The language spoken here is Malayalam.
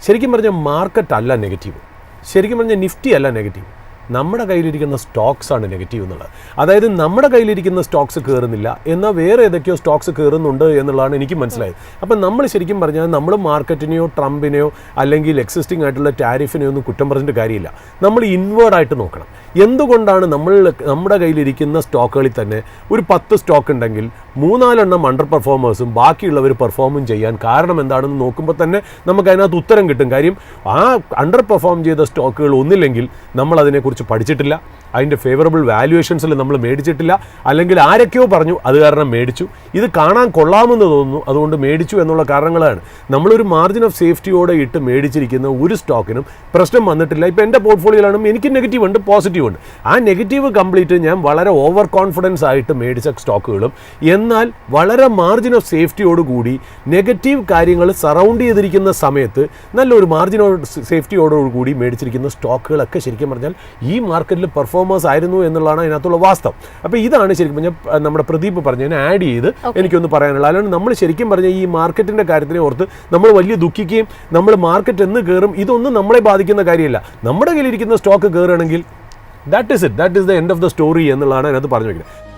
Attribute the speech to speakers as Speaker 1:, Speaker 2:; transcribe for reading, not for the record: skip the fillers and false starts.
Speaker 1: ശരിക്കും പറഞ്ഞാൽ മാർക്കറ്റ് അല്ല നെഗറ്റീവ്, ശരിക്കും പറഞ്ഞാൽ നിഫ്റ്റി അല്ല നെഗറ്റീവ്, നമ്മുടെ കയ്യിലിരിക്കുന്ന സ്റ്റോക്സാണ് നെഗറ്റീവ് എന്നുള്ളത്. അതായത് നമ്മുടെ കയ്യിലിരിക്കുന്ന സ്റ്റോക്സ് കയറുന്നില്ല, എന്നാൽ വേറെ ഏതൊക്കെയോ സ്റ്റോക്സ് കയറുന്നുണ്ട് എന്നുള്ളതാണ് എനിക്ക് മനസ്സിലായത്. അപ്പം നമ്മൾ ശരിക്കും പറഞ്ഞാൽ നമ്മൾ മാർക്കറ്റിനെയോ ട്രംപിനെയോ അല്ലെങ്കിൽ എക്സിസ്റ്റിംഗ് ആയിട്ടുള്ള ടാരിഫിനെയോ ഒന്നും കുറ്റം പറഞ്ഞിട്ട് കാര്യമില്ല. നമ്മൾ ഇൻവേർഡായിട്ട് നോക്കണം. എന്തുകൊണ്ടാണ് നമ്മുടെ കയ്യിലിരിക്കുന്ന സ്റ്റോക്കുകളിൽ തന്നെ ഒരു 10 സ്റ്റോക്ക് ഉണ്ടെങ്കിൽ 3-4 അണ്ടർ പെർഫോമേഴ്സും ബാക്കിയുള്ളവർ പെർഫോമും ചെയ്യാൻ കാരണം എന്താണെന്ന് നോക്കുമ്പോൾ തന്നെ നമുക്ക് അതിനകത്ത് ഉത്തരം കിട്ടും. കാര്യം ആ അണ്ടർ പെർഫോം ചെയ്ത സ്റ്റോക്കുകൾ ഒന്നില്ലെങ്കിൽ നമ്മൾ അതിനെക്കുറിച്ച് പഠിച്ചിട്ടില്ല, അതിൻ്റെ ഫേവറബിൾ വാല്യുവേഷൻസിൽ നമ്മൾ മേടിച്ചിട്ടില്ല, അല്ലെങ്കിൽ ആരൊക്കെയോ പറഞ്ഞു അത് കാരണം മേടിച്ചു, ഇത് കാണാൻ കൊള്ളാമെന്ന് തോന്നുന്നു അതുകൊണ്ട് മേടിച്ചു എന്നുള്ള കാരണങ്ങളാണ്. നമ്മളൊരു മാർജിൻ ഓഫ് സേഫ്റ്റിയോടെ ഇട്ട് മേടിച്ചിരിക്കുന്ന ഒരു സ്റ്റോക്കിനും പ്രശ്നം വന്നിട്ടില്ല. ഇപ്പോൾ എൻ്റെ പോർട്ട്ഫോളിയോയിലാണ് എനിക്ക് നെഗറ്റീവ് ഉണ്ട്, പോസിറ്റീവ് ഉണ്ട്. ആ നെഗറ്റീവ് കംപ്ലീറ്റ് ഞാൻ വളരെ ഓവർ കോൺഫിഡൻസ് ആയിട്ട് മേടിച്ച സ്റ്റോക്കുകളും, എന്നാൽ വളരെ മാർജിൻ ഓഫ് സേഫ്റ്റിയോടുകൂടി നെഗറ്റീവ് കാര്യങ്ങൾ സറൗണ്ട് ചെയ്തിരിക്കുന്ന സമയത്ത് നല്ലൊരു മാർജിൻ ഓഫ് സേഫ്റ്റിയോടുകൂടി മേടിച്ചിരിക്കുന്ന സ്റ്റോക്കുകളൊക്കെ ശരിക്കും പറഞ്ഞാൽ ഈ മാർക്കറ്റിൽ പെർഫോമേഴ്സ് ആയിരുന്നു എന്നുള്ളതാണ് അതിനകത്തുള്ള വാസ്തവം. അപ്പോൾ ഇതാണ് ശരിക്കും പറഞ്ഞാൽ നമ്മുടെ പ്രദീപ് പറഞ്ഞതിനെ ആഡ് ചെയ്ത് എനിക്കൊന്ന് പറയാനുള്ളത്. അല്ലാണ്ട് നമ്മൾ ശരിക്കും പറഞ്ഞാൽ ഈ മാർക്കറ്റിൻ്റെ കാര്യത്തിനെ ഓർത്ത് നമ്മൾ വലിയ ദുഃഖിക്കുകയും നമ്മൾ മാർക്കറ്റ് എന്ന് കയറും ഇതൊന്നും നമ്മളെ ബാധിക്കുന്ന കാര്യമില്ല. നമ്മുടെ കയ്യിലിരിക്കുന്ന സ്റ്റോക്ക് കയറുകയാണെങ്കിൽ that is the end of the story എന്നുള്ളതാണ് അതിനകത്ത് പറഞ്ഞു വയ്ക്കുന്നത്.